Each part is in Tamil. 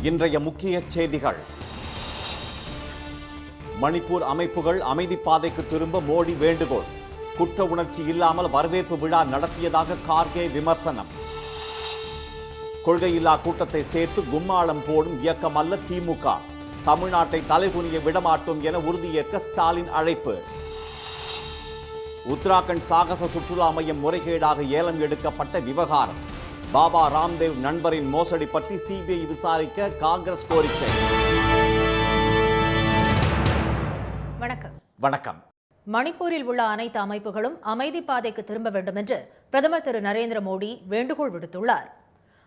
இன்றைய முக்கிய செய்திகள். மணிப்பூர் அமைப்புகள் அமைதி பாதைக்கு திரும்ப மோடி வேண்டுகோள். குற்ற உணர்ச்சி இல்லாமல் வரவேற்பு விழா நடத்தியதாக கார்கே விமர்சனம். கொள்கையில்லா கூட்டத்தை சேர்த்து கும்மாளம் போடும் இயக்கம் அல்ல திமுக. தமிழ்நாட்டை தலைகுனிய விடமாட்டோம் என உறுதியேற்க ஸ்டாலின் அழைப்பு. உத்தராகண்ட் சாகச சுற்றுலா மையம் முறைகேடாக ஏலம் எடுக்கப்பட்ட விவகாரம். பாபா ராம்தேவ் நண்பரின் மோசடி பற்றி சிபிஐ விசாரிக்க காங்கிரஸ் கோரிக்கை. வணக்கம். மணிப்பூரில் உள்ள அனைத்து அமைப்புகளும் அமைதி பாதைக்கு திரும்ப வேண்டும் என்று பிரதமர் திரு நரேந்திர மோடி வேண்டுகோள் விடுத்துள்ளார்.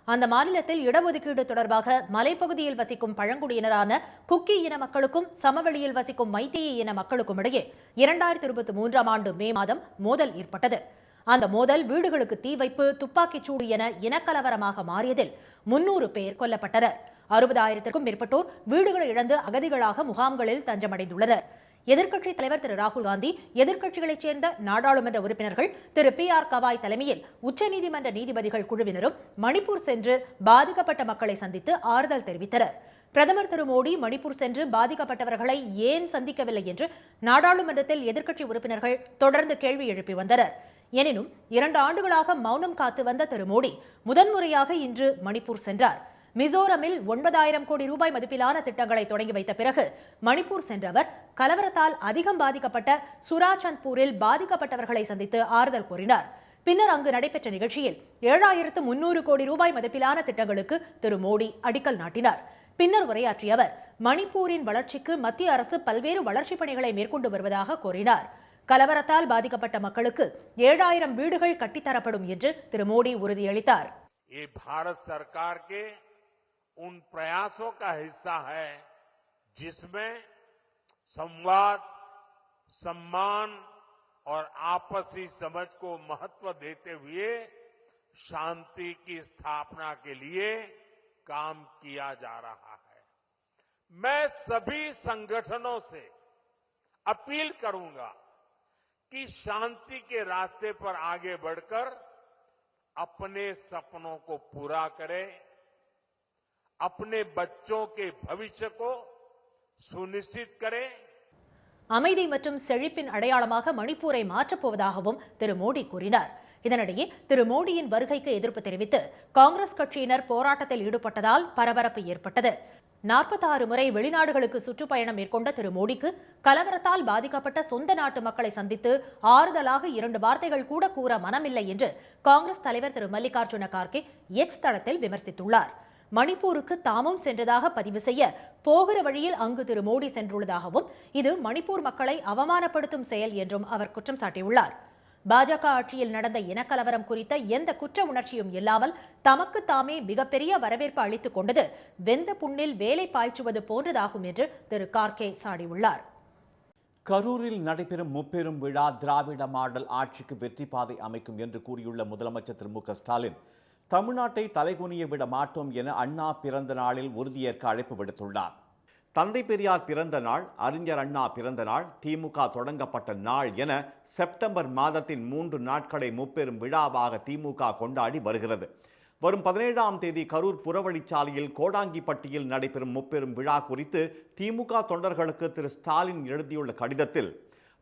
அந்த மாநிலத்தில் இடஒதுக்கீடு தொடர்பாக மலைப்பகுதியில் வசிக்கும் பழங்குடியினரான குக்கி இன மக்களுக்கும் சமவெளியில் வசிக்கும் மைத்தேயி இன மக்களுக்கும் இடையே 2023ஆம் ஆண்டு மே மாதம் மோதல் ஏற்பட்டது. அந்த மோதல் வீடுகளுக்கு தீ வைப்பு, துப்பாக்கிச் சூடு என இனக்கலவரமாக மாறியதில் 300 பேர் கொல்லப்பட்டனர். 60,000க்கும் மேற்பட்டோர் வீடுகளை இழந்து அகதிகளாக முகாம்களில் தஞ்சமடைந்துள்ளனர். எதிர்க்கட்சித் தலைவர் திரு ராகுல் காந்தி, எதிர்க்கட்சிகளைச் சேர்ந்த நாடாளுமன்ற உறுப்பினர்கள் திரு PR கவாய் தலைமையில் உச்சநீதிமன்ற நீதிபதிகள் குழுவினரும் மணிப்பூர் சென்று பாதிக்கப்பட்ட மக்களை சந்தித்து ஆறுதல் தெரிவித்தனர். பிரதமர் திரு மோடி மணிப்பூர் சென்று பாதிக்கப்பட்டவர்களை ஏன் சந்திக்கவில்லை என்று நாடாளுமன்றத்தில் எதிர்க்கட்சி உறுப்பினர்கள் தொடர்ந்து கேள்வி எழுப்பி வந்தனர். எனினும் 2 ஆண்டுகளாக மௌனம் காத்து வந்த திரு மோடி முதன்முறையாக இன்று மணிப்பூர் சென்றார். மிசோரமில் 9,000 கோடி ரூபாய் மதிப்பிலான திட்டங்களை தொடங்கி வைத்த பிறகு மணிப்பூர் சென்ற அவர் கலவரத்தால் அதிகம் பாதிக்கப்பட்ட சுராசந்த்பூரில் பாதிக்கப்பட்டவர்களை சந்தித்து ஆறுதல் கூறினார். பின்னர் அங்கு நடைபெற்ற நிகழ்ச்சியில் 7,300 கோடி ரூபாய் மதிப்பிலான திட்டங்களுக்கு திரு மோடி அடிக்கல் நாட்டினார். பின்னர் உரையாற்றிய அவர் மணிப்பூரின் வளர்ச்சிக்கு மத்திய அரசு பல்வேறு வளர்ச்சிப் பணிகளை மேற்கொண்டு வருவதாக கூறினார். கலவரத்தால் பாதிக்கப்பட்ட மக்களுக்கு 7,000 வீடுகள் கட்டித்தரப்படும் என்று திரு மோடி உறுதியளித்தார். भारत सरकार के उन प्रयासों का हिस्सा है जिसमें संवाद, सम्मान और आपसी समझ को महत्व देते हुए शांति की स्थापना के लिए काम किया जा रहा है. मैं सभी संगठनों से अपील करूंगा कि शांति के रास्ते पर आगे बढ़कर अपने सपनों को पूरा करें, अपने बच्चों के भविष्य को सुनिश्चित करें. அமைதி மற்றும் செழிப்பின் அடையாளமாக மணிப்பூரை மாற்றப்போவதாகவும் திரு மோடி கூறினார். இதனிடையே திரு மோடியின் வருகைக்கு எதிர்ப்பு தெரிவித்து காங்கிரஸ் கட்சியினர் போராட்டத்தில் ஈடுபட்டதால் பரபரப்பு ஏற்பட்டது. 46 முறை வெளிநாடுகளுக்கு சுற்றுப்பயணம் மேற்கொண்ட திரு மோடிக்கு கலவரத்தால் பாதிக்கப்பட்ட சொந்த நாட்டு மக்களை சந்தித்து ஆறுதலாக 2 வார்த்தைகள் கூட கூற மனமில்லை என்று காங்கிரஸ் தலைவர் திரு மல்லிகார்ஜுன கார்கே எக்ஸ் தளத்தில் விமர்சித்துள்ளார். மணிப்பூருக்கு தாமும் சென்றதாக பதிவு செய்ய போகிற வழியில் அங்கு திரு மோடி சென்றுள்ளதாகவும் இது மணிப்பூர் மக்களை அவமானப்படுத்தும் செயல் என்றும் அவர் குற்றம் சாட்டியுள்ளார். பாஜக ஆட்சியில் நடந்த இனக்கலவரம் குறித்த எந்த குற்ற உணர்ச்சியும் இல்லாமல் தமக்கு தாமே மிகப்பெரிய வரவேற்பு அளித்துக் கொண்டது வெந்த புண்ணில் வேலை பாய்ச்சுவது போன்றதாகும் என்று திரு கார்கே சாடியுள்ளார். கரூரில் நடைபெறும் முப்பெரும் விழா திராவிட மாடல் ஆட்சிக்கு வெற்றி பாதை அமைக்கும் என்று கூறியுள்ள முதலமைச்சர் திரு மு.க. ஸ்டாலின் தமிழ்நாட்டை தலைகுனிய விட மாட்டோம் என அண்ணா பிறந்த நாளில் உறுதியேற்க அழைப்பு விடுத்துள்ளார். தந்தை பெரியார் பிறந்த நாள், அறிஞர் அண்ணா பிறந்த நாள், திமுக தொடங்கப்பட்ட நாள் என செப்டம்பர் மாதத்தின் 3 நாட்களை முப்பெரும் விழாவாக திமுக கொண்டாடி வருகிறது. வரும் 17ஆம் தேதி கரூர் புறவழிச்சாலையில் கோடாங்கிப்பட்டியில் நடைபெறும் முப்பெரும் விழா குறித்து திமுக தொண்டர்களுக்கு திரு ஸ்டாலின் எழுதியுள்ள கடிதத்தில்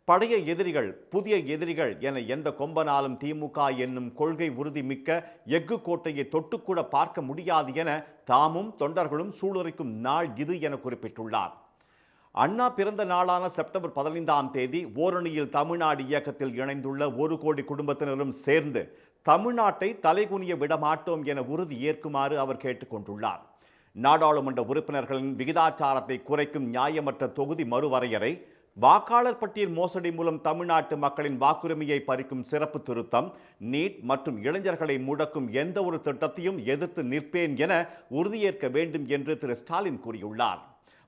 பழைய எதிரிகள், புதிய எதிரிகள் என எந்த கொம்பனாலும் திமுக என்னும் கொள்கை உறுதி மிக்க எஃகு கோட்டையை தொட்டுக்கூட பார்க்க முடியாது என தாமும் தொண்டர்களும் சூளுரைக்கும் நாள் இது என குறிப்பிட்டுள்ளார். அண்ணா பிறந்த நாளான செப்டம்பர் 15ஆம் தேதி ஓரணியில் தமிழ்நாடு இயக்கத்தில் இணைந்துள்ள 1 கோடி குடும்பத்தினரும் சேர்ந்து தமிழ்நாட்டை தலைகுனிய விடமாட்டோம் என உறுதி ஏற்குமாறு அவர் கேட்டுக்கொண்டுள்ளார். நாடாளுமன்ற உறுப்பினர்களின் விகிதாச்சாரத்தை குறைக்கும் நியாயமற்ற தொகுதி மறுவரையறை, வாக்காளர் பட்டியல் மோசடி மூலம் தமிழ்நாட்டு மக்களின் வாக்குரிமையை பறிக்கும் சிறப்பு திருத்தம், நீட் மற்றும் இளைஞர்களை முடக்கும் எந்த ஒரு திட்டத்தையும் எதிர்த்து நிற்பேன் என உறுதியேற்க வேண்டும் என்று திரு ஸ்டாலின் கூறியுள்ளார்.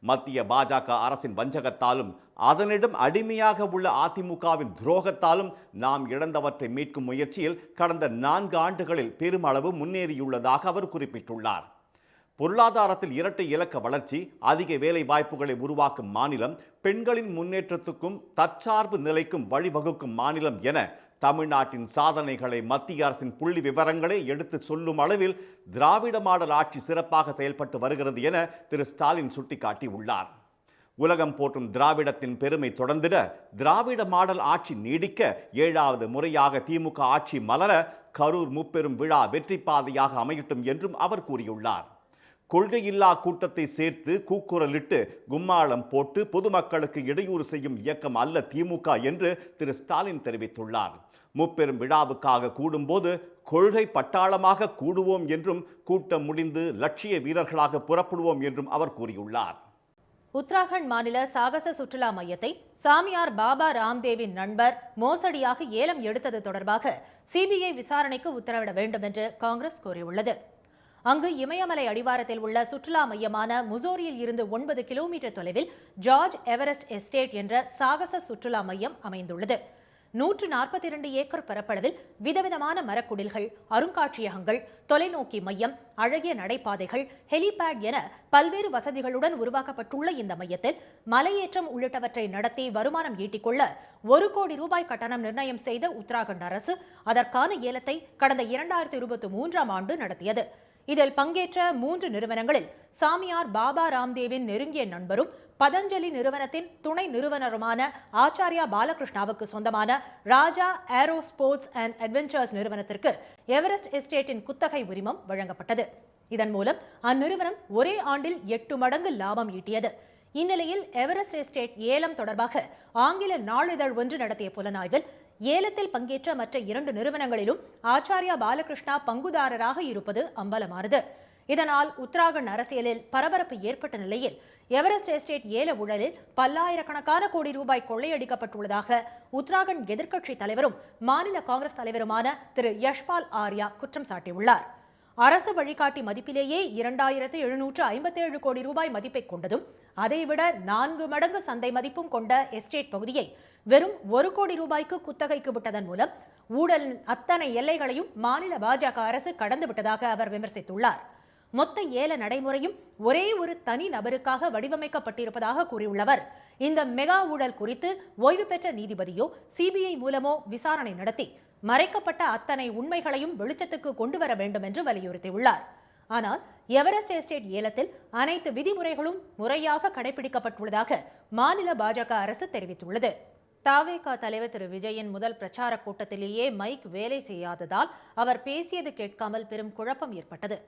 மத்திய பாஜக அரசின் வஞ்சகத்தாலும் அதனிடம் அடிமையாக உள்ள அதிமுகவின் துரோகத்தாலும் நாம் இழந்தவற்றை மீட்கும் முயற்சியில் கடந்த 4 ஆண்டுகளில் பெருமளவு முன்னேறியுள்ளதாக அவர் குறிப்பிட்டுள்ளார். பொருளாதாரத்தில் இரட்டை இலக்க வளர்ச்சி, அதிக வேலை வாய்ப்புகளை உருவாக்கும் மாநிலம், பெண்களின் முன்னேற்றத்துக்கும் தற்சார்பு நிலைக்கும் வழிவகுக்கும் மாநிலம் என தமிழ்நாட்டின் சாதனைகளை மத்திய அரசின் புள்ளி விவரங்களை எடுத்து சொல்லும் அளவில் திராவிட மாடல் ஆட்சி சிறப்பாக செயல்பட்டு வருகிறது என திரு ஸ்டாலின் சுட்டிக்காட்டியுள்ளார். உலகம் போற்றும் திராவிடத்தின் பெருமை தொடர்ந்திட திராவிட மாடல் ஆட்சி நீடிக்க 7வது முறையாக திமுக ஆட்சி மலர கரூர் முப்பெரும் விழா வெற்றி பாதையாக அமையட்டும் என்றும் அவர் கூறியுள்ளார். கொள்கையில்லா கூட்டத்தை சேர்த்து கூக்குரலிட்டு கும்மாளம் போட்டு பொதுமக்களுக்கு இடையூறு செய்யும் இயக்கம் அல்ல திமுக என்று திரு ஸ்டாலின் தெரிவித்துள்ளார். முப்பெரும் விழாவுக்காக கூடும்போது கொள்கை பட்டாளமாக கூடுவோம் என்றும் கூட்டம் முடிந்து லட்சிய வீரர்களாக புறப்படுவோம் என்றும் அவர் கூறியுள்ளார். உத்தராகண்ட் மாநில சாகச சுற்றுலா மையத்தை சாமியார் பாபா ராம்தேவின் நண்பர் மோசடியாக ஏலம் எடுத்தது தொடர்பாக சிபிஐ விசாரணைக்கு உத்தரவிட வேண்டும் என்று காங்கிரஸ் கோரியுள்ளது. அங்கு இமயமலை அடிவாரத்தில் உள்ள சுற்றுலா மையமான முசோரியில் இருந்து 9 கிலோமீட்டர் தொலைவில் ஜார்ஜ் எவரெஸ்ட் எஸ்டேட் என்ற சாகச சுற்றுலா மையம் அமைந்துள்ளது. 142 ஏக்கர் பரப்பளவில் விதவிதமான மரக்குடில்கள், அருங்காட்சியகங்கள், தொலைநோக்கி மையம், அழகிய நடைபாதைகள், ஹெலிபேட் என பல்வேறு வசதிகளுடன் உருவாக்கப்பட்டுள்ள இந்த மையத்தில் மலையேற்றம் உள்ளிட்டவற்றை நடத்தி வருமானம் ஈட்டிக்கொள்ள 1 கோடி ரூபாய் கட்டணம் நிர்ணயம் செய்த உத்தராகண்ட் அரசு அதற்கான ஏலத்தை கடந்த 2023ஆம் ஆண்டு நடத்தியது. இதில் பங்கேற்ற 3 நிறுவனங்களில் சாமியார் பாபா ராம்தேவின் நெருங்கிய நண்பரும் பதஞ்சலி நிறுவனத்தின் துணை நிறுவனருமான ஆச்சாரியா பாலகிருஷ்ணாவுக்கு சொந்தமான ராஜா ஏரோ ஸ்போர்ட்ஸ் அண்ட் அட்வென்ச்சர்ஸ் நிறுவனத்திற்கு எவரெஸ்ட் எஸ்டேட்டின் குத்தகை உரிமம் வழங்கப்பட்டது. இதன் மூலம் அந்நிறுவனம் ஒரே ஆண்டில் 8 மடங்கு லாபம் ஈட்டியது. இந்நிலையில் எவரெஸ்ட் எஸ்டேட் ஏலம் தொடர்பாக ஆங்கில நாளிதழ் ஒன்று நடத்திய புலனாய்வில் ஏலத்தில் பங்கேற்ற மற்ற 2 நிறுவனங்களிலும் ஆச்சாரியா பாலகிருஷ்ணா பங்குதாரராக இருப்பது அம்பலமானது. இதனால் உத்தராகண்ட் அரசியலில் பரபரப்பு ஏற்பட்ட நிலையில் எவரெஸ்ட் எஸ்டேட் ஏல ஊழலில் பல்லாயிரக்கணக்கான கோடி ரூபாய் கொள்ளையடிக்கப்பட்டுள்ளதாக உத்தராகண்ட் எதிர்க்கட்சி தலைவரும் மாநில காங்கிரஸ் தலைவருமான திரு யஷ்பால் ஆர்யா குற்றம் சாட்டியுள்ளார். அரசு வழிகாட்டி மதிப்பிலேயே 2757 கோடி ரூபாய் மதிப்பை கொண்டதும் அதைவிட 4 மடங்கு சந்தை மதிப்பும் கொண்ட எஸ்டேட் பகுதியை வெறும் 1 கோடி ரூபாய்க்கு குத்தகைக்கு விட்டதன் மூலம் ஊழலின் அத்தனை எல்லைகளையும் மாநில பாஜக அரசு கடந்து விட்டதாக அவர் விமர்சித்துள்ளார். மொத்த ஏல நடைமுறையும் ஒரே ஒரு தனி நபருக்காக வடிவமைக்கப்பட்டிருப்பதாக கூறியுள்ளவர், இந்த மெகா ஊழல் குறித்து ஓய்வு பெற்ற நீதிபதியோ சிபிஐ மூலமோ விசாரணை நடத்தி மறைக்கப்பட்ட அத்தனை உண்மைகளையும் வெளிச்சத்துக்கு கொண்டு வர வேண்டும் என்று வலியுறுத்தியுள்ளார். ஆனால் எவரெஸ்ட் எஸ்டேட் ஏலத்தில் அனைத்து விதிமுறைகளும் முறையாக கடைபிடிக்கப்பட்டுள்ளதாக மாநில பாஜக அரசு தெரிவித்துள்ளது. தாவேகா தலைவர் திரு விஜயின் முதல் பிரச்சார கூட்டத்திலேயே மைக் வேலை செய்யாததால் அவர் பேசியது கேட்காமல் பெரும் குழப்பம் ஏற்பட்டது.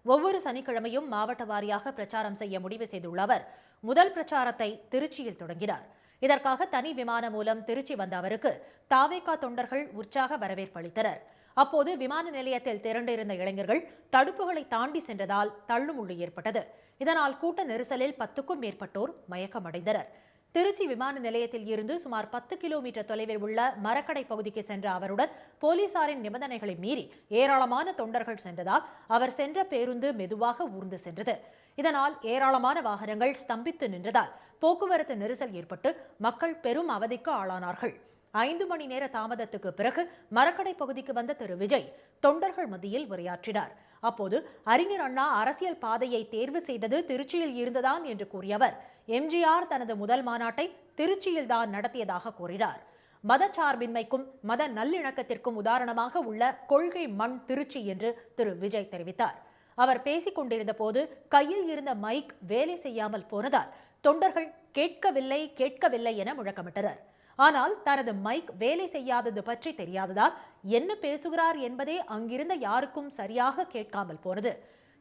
ஒவ்வொரு சனிக்கிழமையும் மாவட்ட வாரியாக பிரச்சாரம் செய்ய முடிவு செய்துள்ள அவர் முதல் பிரச்சாரத்தை திருச்சியில் தொடங்கினார். இதற்காக தனி விமானம் மூலம் திருச்சி வந்த அவருக்கு தாவேகா தொண்டர்கள் உற்சாக வரவேற்பு அளித்தனர். அப்போது விமான நிலையத்தில் திரண்டிருந்த இளைஞர்கள் தடுப்புகளை தாண்டி சென்றதால் தள்ளுமுள்ளு ஏற்பட்டது. இதனால் கூட்ட நெரிசலில் 10க்கும் மேற்பட்டோர் மயக்கமடைந்தனர். திருச்சி விமான நிலையத்தில் இருந்து சுமார் 10 கிலோமீட்டர் தொலைவில் உள்ள மரக்கடை பகுதிக்கு சென்ற அவருடன் போலீசாரின் நிபந்தனைகளை மீறி ஏராளமான தொண்டர்கள் சென்றதால் அவர் சென்ற பேருந்து மெதுவாக ஊர்ந்து சென்றது. இதனால் ஏராளமான வாகனங்கள் ஸ்தம்பித்து நின்றதால் போக்குவரத்து நெரிசல் ஏற்பட்டு மக்கள் பெரும் அவதிக்கு ஆளானார்கள். 5 மணி நேர தாமதத்துக்கு பிறகு மரக்கடை பகுதிக்கு வந்த திரு விஜய் தொண்டர்கள் மத்தியில் உரையாற்றினார். அப்போது அறிஞர் அண்ணா அரசியல் பாதையை தேர்வு செய்தது திருச்சியில் இருந்துதான் என்று கூறியவர், எம்ஜிஆர் தனது முதல் மாநாட்டை திருச்சியில் தான் நடத்தியதாக கூறினார். மதச்சார்பின்மைக்கும் மத நல்லிணக்கத்திற்கும் உதாரணமாக உள்ள கொள்கை மண் திருச்சி என்று திரு விஜய் தெரிவித்தார். அவர் பேசிக் கொண்டிருந்த போது கையில் இருந்த மைக் வேலை செய்யாமல் போனதால் தொண்டர்கள் கேட்கவில்லை என முழக்கமிட்டனர். ஆனால் தனது மைக் வேலை செய்யாதது பற்றி தெரியாததால் என்ன பேசுகிறார் என்பதே அங்கிருந்த யாருக்கும் சரியாக கேட்காமல் போனது.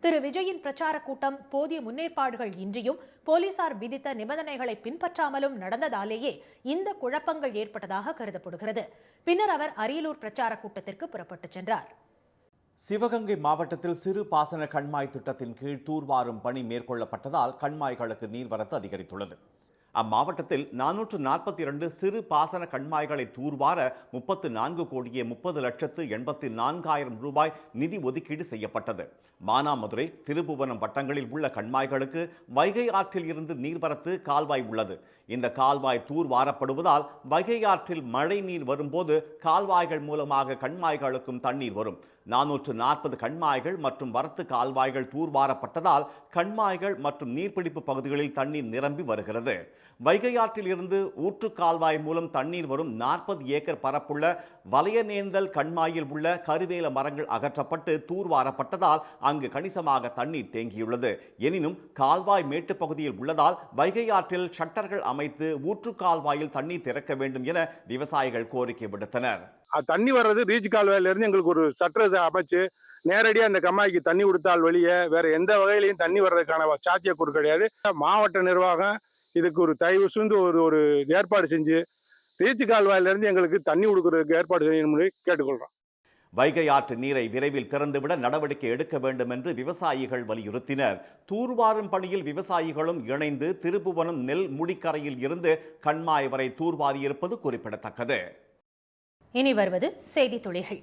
திரு விஜயின் பிரச்சார கூட்டம் போதிய முன்னேற்பாடுகள் இன்றியும் போலீசார் விதித்த நிபந்தனைகளை பின்பற்றாமலும் நடந்ததாலேயே இந்த குழப்பங்கள் ஏற்பட்டதாக கருதப்படுகிறது. பின்னர் அவர் அரியலூர் பிரச்சார கூட்டத்திற்கு புறப்பட்டுச் சென்றார். சிவகங்கை மாவட்டத்தில் சிறு பாசன கண்மாய் திட்டத்தின் கீழ் தூர்வாரும் பணி மேற்கொள்ளப்பட்டதால் கண்மாய்களுக்கு நீர்வரத்து அதிகரித்துள்ளது. அம்மாவட்டத்தில் 442 சிறு பாசன கண்மாய்களை தூர்வார 34,30,84,000 ரூபாய் நிதி ஒதுக்கீடு செய்யப்பட்டது. மானாமதுரை, திருப்புவனம் வட்டங்களில் உள்ள கண்மாய்களுக்கு வைகை ஆற்றில் இருந்து நீர்வரத்து கால்வாய் உள்ளது. இந்த கால்வாய் தூர்வாரப்படுவதால் வைகை ஆற்றில் மழை நீர் வரும்போது கால்வாய்கள் மூலமாக கண்மாய்களுக்கும் தண்ணீர் வரும். 440 கண்மாய்கள் மற்றும் வரத்து கால்வாய்கள் தூர்வாரப்பட்டதால் கண்மாய்கள் மற்றும் நீர்பிடிப்பு பகுதிகளில் தண்ணீர் நிரம்பி வருகிறது. வைகை ஆற்றில் இருந்து ஊற்று கால்வாய் மூலம் தண்ணீர் வரும் 40 ஏக்கர் பரப்புள்ள வலையநேந்தல் கண்மாயில் உள்ள கருவேல மரங்கள் அகற்றப்பட்டு தூர்வாரப்பட்டதால் அங்கு கணிசமாக தண்ணீர் தேங்கியுள்ளது. எனினும் கால்வாய் மேட்டு பகுதியில் உள்ளதால் வைகை ஆற்றில் ஷட்டர்கள் அமைத்து ஊற்று கால்வாயில் தண்ணீர் திறக்க வேண்டும் என விவசாயிகள் கோரிக்கை விடுத்தனர். தண்ணி வர்றது ரீச் கால்வாயில இருந்து எங்களுக்கு ஒரு ஷட்டர் அமைச்சு நேரடியாக அந்த கம்மாய்க்கு தண்ணி கொடுத்தால் வெளியே வேற எந்த வகையிலையும் தண்ணி வர்றதுக்கான சாத்தியக்கூறு கிடையாது. மாவட்ட நிர்வாகம் இதுக்கு ஒரு தயவு சூழ்ந்து ஒரு ஏற்பாடு செஞ்சு ரீச் கால்வாயிலிருந்து எங்களுக்கு தண்ணி கொடுக்கறதுக்கு ஏற்பாடு செய்யணும்னு கேட்டுக்கொள்றோம். வைகை ஆற்று நீரை விரைவில் திறந்துவிட நடவடிக்கை எடுக்க வேண்டும் என்று விவசாயிகள் வலியுறுத்தினர். தூர்வாரும் பணியில் விவசாயிகளும் இணைந்து திருப்புவனம் நெல் முடிக்கரையில் இருந்து கண்மாய் வரை தூர்வாரியிருப்பது குறிப்பிடத்தக்கது. இனி வருவது செய்தி துளிகள்.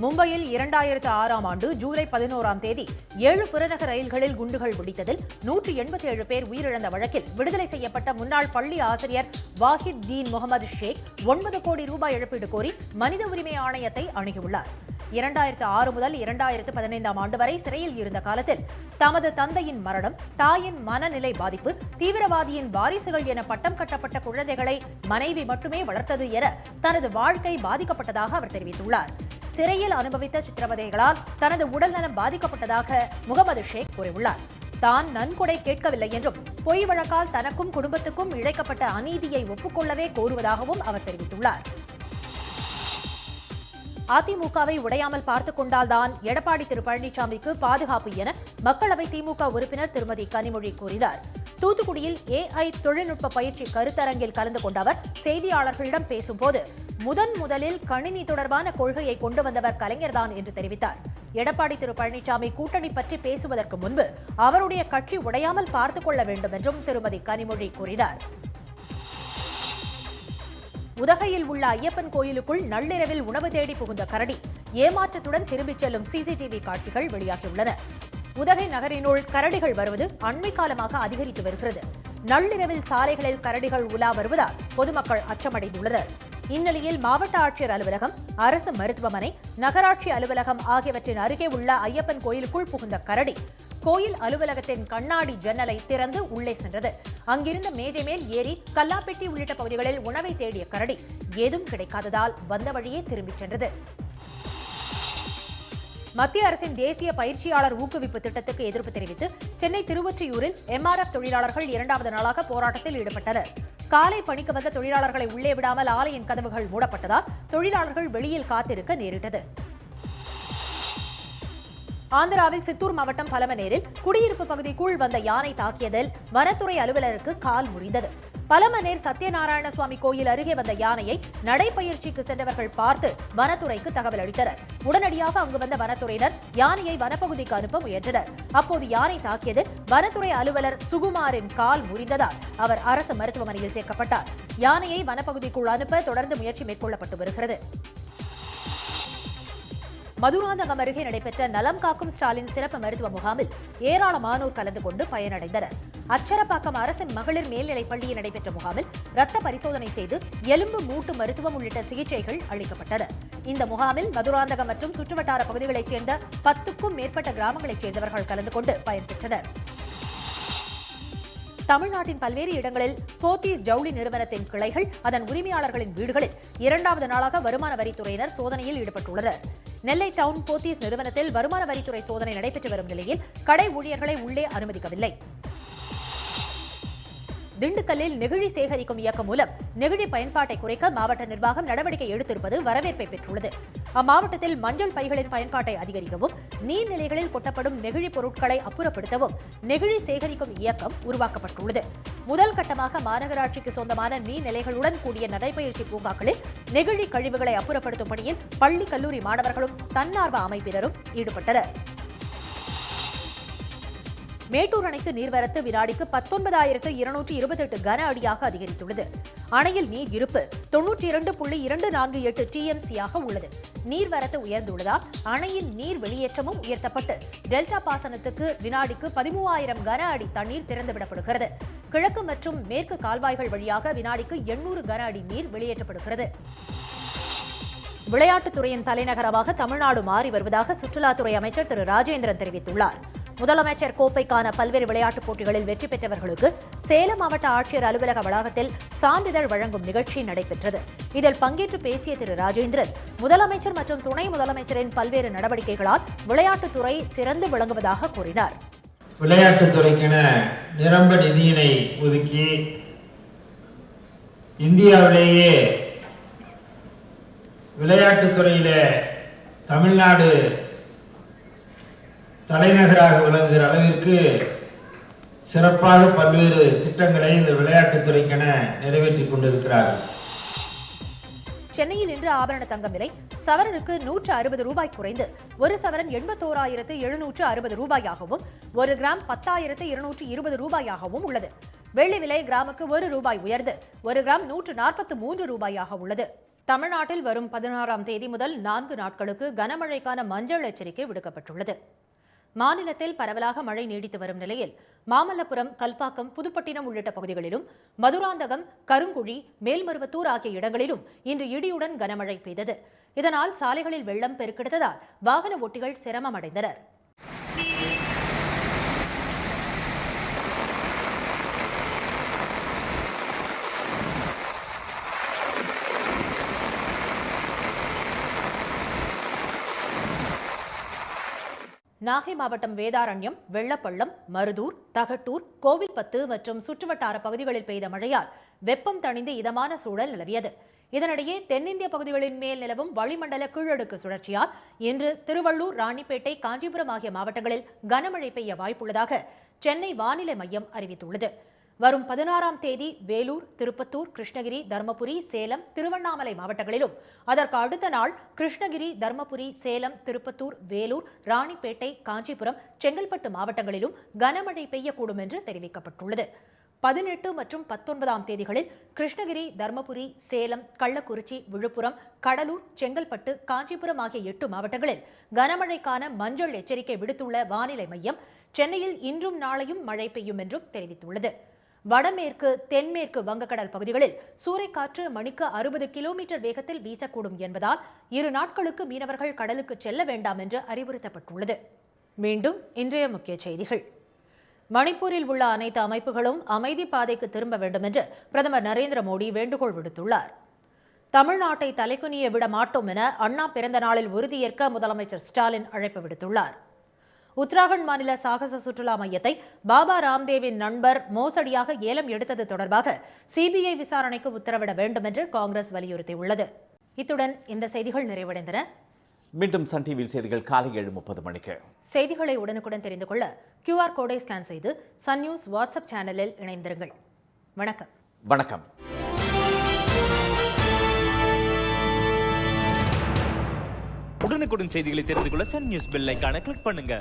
மும்பையில் 2006ஆம் ஆண்டு ஜூலை 11ஆம் தேதி 7 புறநகர் ரயில்களில் குண்டுகள் வெடித்ததில் 187 பேர் உயிரிழந்த வழக்கில் விடுதலை செய்யப்பட்ட முன்னாள் பள்ளி ஆசிரியர் வாஹித் தீன் முகமது ஷேக் 9 கோடி ரூபாய் இழப்பீடு கோரி மனித உரிமை ஆணையத்தை அணுகியுள்ளார். 2006 முதல் 2015ஆம் ஆண்டு வரை சிறையில் இருந்த காலத்தில் தமது தந்தையின் மரணம், தாயின் மனநிலை பாதிப்பு, தீவிரவாதியின் வாரிசுகள் என பட்டம் கட்டப்பட்ட குழந்தைகளை மனைவி மட்டுமே வளர்த்தது என தனது வாழ்க்கை பாதிக்கப்பட்டதாக அவர் தெரிவித்துள்ளார். சிறையில் அனுபவித்த சித்திரவதைகளால் தனது உடல்நலம் பாதிக்கப்பட்டதாக முகமது ஷேக் கூறியுள்ளார். தான் நன்கொடை கேட்கவில்லை என்றும் பொய் வழக்கால் தனக்கும் குடும்பத்துக்கும் இழைக்கப்பட்ட அநீதியை ஒப்புக்கொள்ளவே கோருவதாகவும் அவர் தெரிவித்துள்ளார். அதிமுகவை உடையாமல் பார்த்துக் கொண்டால்தான் எடப்பாடி திரு பழனிசாமிக்கு பாதுகாப்பு என மக்களவை திமுக உறுப்பினர் திருமதி கனிமொழி கூறினார். தூத்துக்குடியில் AI தொழில்நுட்ப பயிற்சி கருத்தரங்கில் கலந்து கொண்ட அவர் செய்தியாளர்களிடம் பேசும்போது முதலில் கணினி தொடர்பான கொள்கையை கொண்டு வந்தவர் கலைஞர்தான் என்று தெரிவித்தார். எடப்பாடி திரு பழனிசாமி கூட்டணி பற்றி பேசுவதற்கு முன்பு அவருடைய கட்சி உடையாமல் பார்த்துக் கொள்ள வேண்டும் என்றும் திருமதி கனிமொழி கூறினார். உதகையில் உள்ள ஐயப்பன் கோயிலுக்குள் நள்ளிரவில் உணவு தேடி புகுந்த கரடி ஏமாற்றத்துடன் திரும்பிச் செல்லும் CCTV காட்சிகள் வெளியாகியுள்ளன. உதகை நகரினுள் கரடிகள் வருவது அண்மை காலமாக அதிகரித்து வருகிறது. நள்ளிரவில் சாலைகளில் கரடிகள் உலா வருவதால் பொதுமக்கள் அச்சமடைந்துள்ளனர். இந்நிலையில் மாவட்ட ஆட்சியர் அலுவலகம், அரசு மருத்துவமனை, நகராட்சி அலுவலகம் ஆகியவற்றின் அருகே உள்ள ஐயப்பன் கோயிலுக்குள் புகுந்த கரடி கோயில் அலுவலகத்தின் கண்ணாடி ஜன்னலை திறந்து உள்ளே சென்றது. அங்கிருந்த மேஜை மேல் ஏறி கல்லாப்பெட்டி உள்ளிட்ட பகுதிகளில் உணவை தேடிய கரடி ஏதும் கிடைக்காததால் வந்த வழியே திரும்பிச் சென்றது. மத்திய அரசின் தேசிய பயிற்சியாளர் ஊக்குவிப்பு திட்டத்துக்கு எதிர்ப்பு தெரிவித்து சென்னை திருவொற்றியூரில் MRF தொழிலாளர்கள் 2வது நாளாக போராட்டத்தில் ஈடுபட்டனர். காலை பணிக்கு வந்த தொழிலாளர்களை உள்ளே விடாமல் ஆலையின் கதவுகள் மூடப்பட்டதால் தொழிலாளர்கள் வெளியில் காத்திருக்க நேரிட்டது. ஆந்திராவில் சித்தூர் மாவட்டம் பலமனேரில் குடியிருப்பு பகுதிக்குள் வந்த யானை தாக்கியதில் வனத்துறை அலுவலருக்கு கால் முறிந்தது. பலமனேர் சத்யநாராயண சுவாமி கோயில் அருகே வந்த யானையை நடைபயிற்சிக்கு சென்றவர்கள் பார்த்து வனத்துறைக்கு தகவல் அளித்தனர். உடனடியாக அங்கு வந்த வனத்துறையினர் யானையை வனப்பகுதிக்கு அனுப்ப முயன்றனர். அப்போது யானை தாக்கியதில் வனத்துறை அலுவலர் சுகுமாரின் கால் முறிந்ததால் அவர் அரசு மருத்துவமனையில் சேர்க்கப்பட்டார். யானையை வனப்பகுதிக்குள் அனுப்ப தொடர்ந்து முயற்சி மேற்கொள்ளப்பட்டு வருகிறது. மதுராந்தகம் அருகே நடைபெற்ற நலம் காக்கும் ஸ்டாலின் சிறப்பு மருத்துவ முகாமில் ஏராளமானோர் கலந்து கொண்டு பயனடைந்தனர். அச்சரப்பாக்கம் அரசு மகளிர் மேல்நிலைப் பள்ளியில் நடைபெற்ற முகாமில் ரத்த பரிசோதனை செய்து எலும்பு மூட்டு மருத்துவம் உள்ளிட்ட சிகிச்சைகள் அளிக்கப்பட்டன. இந்த முகாமில் மதுராந்தகம் மற்றும் சுற்றுவட்டார பகுதிகளைச் சேர்ந்த 10க்கும் மேற்பட்ட கிராமங்களைச் சேர்ந்தவர்கள் கலந்து கொண்டு பயன்பெற்றனர். தமிழ்நாட்டின் பல்வேறு இடங்களில் போத்தீஸ் ஜவுளி நிறுவனத்தின் கிளைகள், அதன் உரிமையாளர்களின் வீடுகளில் 2வது நாளாக வருமான வரித்துறையினர் சோதனையில் ஈடுபட்டுள்ளனர். நெல்லை டவுன் போத்தீஸ் நிறுவனத்தில் வருமான வரித்துறை சோதனை நடைபெற்று வரும் நிலையில் கடை ஊழியர்களை உள்ளே அனுமதிக்கவில்லை. திண்டுக்கல்லில் நெகிழி சேகரிக்கும் இயக்கம் மூலம் நெகிழி பயன்பாட்டை குறைக்க மாவட்ட நிர்வாகம் நடவடிக்கை எடுத்திருப்பது வரவேற்பை பெற்றுள்ளது. அம்மாவட்டத்தில் மஞ்சள் பைகளின் பயன்பாட்டை அதிகரிக்கவும், நீர்நிலைகளில் கொட்டப்படும் நெகிழி பொருட்களை அப்புறப்படுத்தவும் நெகிழி சேகரிக்கும் இயக்கம் உருவாக்கப்பட்டுள்ளது. முதல் கட்டமாக மாநகராட்சிக்கு சொந்தமான நீர்நிலைகளுடன் கூடிய நடைபயிற்சி பூங்காக்களில் நெகிழி கழிவுகளை அப்புறப்படுத்தும் பணியில் பள்ளி, கல்லூரி மாணவர்களும் தன்னார்வ அமைப்பினரும் ஈடுபட்டனர். மேட்டூர் அணைக்கு நீர்வரத்து வினாடிக்கு 19,228 கன அடியாக அதிகரித்துள்ளது. அணையில் நீர் இருப்பு 92.248 TMC-யாக உள்ளது. நீர்வரத்து உயர்ந்துள்ளதால் அணையின் நீர் வெளியேற்றமும் உயர்த்தப்பட்டு டெல்டா பாசனத்துக்கு வினாடிக்கு 13,000 கன அடி தண்ணீர் திறந்துவிடப்படுகிறது. கிழக்கு மற்றும் மேற்கு கால்வாய்கள் வழியாக வினாடிக்கு 800 கன அடி நீர் வெளியேற்றப்படுகிறது. விளையாட்டுத்துறையின் தலைநகரமாக தமிழ்நாடு மாறி வருவதாக சுற்றுலாத்துறை அமைச்சர் திரு ராஜேந்திரன் தெரிவித்துள்ளார். முதலமைச்சர் கோப்பைக்கான பல்வேறு விளையாட்டுப் போட்டிகளில் வெற்றி பெற்றவர்களுக்கு சேலம் மாவட்ட ஆட்சியர் அலுவலக வளாகத்தில் சான்றிதழ் வழங்கும் நிகழ்ச்சி நடைபெற்றது. இதில் பங்கேற்று பேசிய திரு ராஜேந்திரன், முதலமைச்சர் மற்றும் துணை முதலமைச்சரின் பல்வேறு நடவடிக்கைகளால் விளையாட்டுத்துறை சிறந்து விளங்குவதாக கூறினார். விளையாட்டுத்துறைக்கென நிரம்ப நிதியினை ஒதுக்கி இந்தியாவிலேயே விளையாட்டுத்துறையில தமிழ்நாடு தலைநகராக விளங்குகிற அளவிற்கு சிறப்பாக பல்வேறு திட்டங்களை இந்த விளையாட்டுத்துறைக்கென நிறைவேற்றிக் கொண்டிருக்கிறார்கள். சென்னையில் இன்று ஆபரண தங்கம் விலை சவரனுக்கு 160 ரூபாய் குறைந்து ஒரு சவரன் 81,760 ரூபாயாகவும், ஒரு கிராம் 10,220 ரூபாயாகவும் உள்ளது. வெள்ளி விலை கிராமுக்கு 1 ரூபாய் உயர்ந்து ஒரு கிராம் 143 ரூபாயாக உள்ளது. தமிழ்நாட்டில் வரும் 16ஆம் தேதி முதல் 4 நாட்களுக்கு கனமழைக்கான மஞ்சள் எச்சரிக்கை விடுக்கப்பட்டுள்ளது. மாநிலத்தில் பரவலாக மழை நீடித்து வரும் நிலையில் மாமல்லபுரம், கல்பாக்கம், புதுப்பட்டினம் உள்ளிட்ட பகுதிகளிலும், மதுராந்தகம், கருங்குழி, மேல்மருவத்தூர் ஆகிய இடங்களிலும் இன்று இடியுடன் கனமழை பெய்தது. இதனால் சாலைகளில் வெள்ளம் பெருக்கெடுத்ததால் வாகன ஓட்டிகள் சிரமம் அடைந்தனர். நாகை மாவட்டம் வேதாரண்யம், வெள்ளப்பள்ளம், மருதூர், தகட்டூர், கோவில்பத்து மற்றும் சுற்றுவட்டார பகுதிகளில் பெய்த மழையால் வெப்பம் தணிந்து இதமான சூழல் நிலவியது. இதனிடையே தென்னிந்திய பகுதிகளின் மேல் நிலவும் வளிமண்டல கீழடுக்கு சுழற்சியால் இன்று திருவள்ளூர், ராணிப்பேட்டை, காஞ்சிபுரம் ஆகிய மாவட்டங்களில் கனமழை பெய்ய வாய்ப்புள்ளதாக சென்னை வானிலை மையம் அறிவித்துள்ளது. வரும் 16ஆம் தேதி வேலூர், திருப்பத்தூர், கிருஷ்ணகிரி, தருமபுரி, சேலம், திருவண்ணாமலை மாவட்டங்களிலும், அதற்கு அடுத்த நாள் கிருஷ்ணகிரி, தருமபுரி, சேலம், திருப்பத்தூர், வேலூர், ராணிப்பேட்டை, காஞ்சிபுரம், செங்கல்பட்டு மாவட்டங்களிலும் கனமழை பெய்யக்கூடும் என்று தெரிவிக்கப்பட்டுள்ளது. 18 மற்றும் 19ஆம் தேதிகளில் கிருஷ்ணகிரி, தருமபுரி, சேலம், கள்ளக்குறிச்சி, விழுப்புரம், கடலூர், செங்கல்பட்டு, காஞ்சிபுரம் ஆகிய 8 மாவட்டங்களில் கனமழைக்கான மஞ்சள் எச்சரிக்கை விடுத்துள்ள வானிலை மையம் சென்னையில் இன்றும் நாளையும் மழை பெய்யும் என்றும் தெரிவித்துள்ளது. வடமேற்கு, தென்மேற்கு வங்கக்கடல் பகுதிகளில் சூறைக்காற்று மணிக்கு 60 கிலோமீட்டர் வேகத்தில் வீசக்கூடும் என்பதால் 2 நாட்களுக்கு மீனவர்கள் கடலுக்கு செல்ல வேண்டாம் என்று அறிவுறுத்தப்பட்டுள்ளது. மீண்டும் இன்றைய முக்கிய செய்திகள். மணிப்பூரில் உள்ள அனைத்து அமைப்புகளும் அமைதி பாதைக்கு திரும்ப வேண்டும் என்று பிரதமர் நரேந்திர மோடி வேண்டுகோள் விடுத்துள்ளார். தமிழ்நாட்டை தலைகுனிய விட மாட்டோம் என அண்ணா பிறந்த நாளில் உறுதியேற்க முதலமைச்சர் ஸ்டாலின் அழைப்பு விடுத்துள்ளார். உத்தராகண்ட் மாநில சாகச சுற்றுலா மையத்தை பாபா ராம்தேவின் நண்பர் மோசடியாக ஏலம் எடுத்தது தொடர்பாக சிபிஐ விசாரணைக்கு உத்தரவிட வேண்டும் என்று காங்கிரஸ் வலியுறுத்தியுள்ளது. இத்துடன் இந்த செய்திகள் நிறைவடைந்தன. மீண்டும் சன் டிவியில் செய்திகள் காலை 7:30 மணிக்கு. செய்திகளை உடனுக்குடன் தெரிந்து கொள்ள QR கோடை ஸ்கேன் செய்து சன் நியூஸ் வாட்ஸ்அப் சேனலில் இணைந்திருங்கள். வணக்கம். வணக்கம். உடனுக்குடன் செய்திகளை தெரிந்து கொள்ள சன் நியூஸ் பெல் ஐகானை கிளிக் பண்ணுங்க.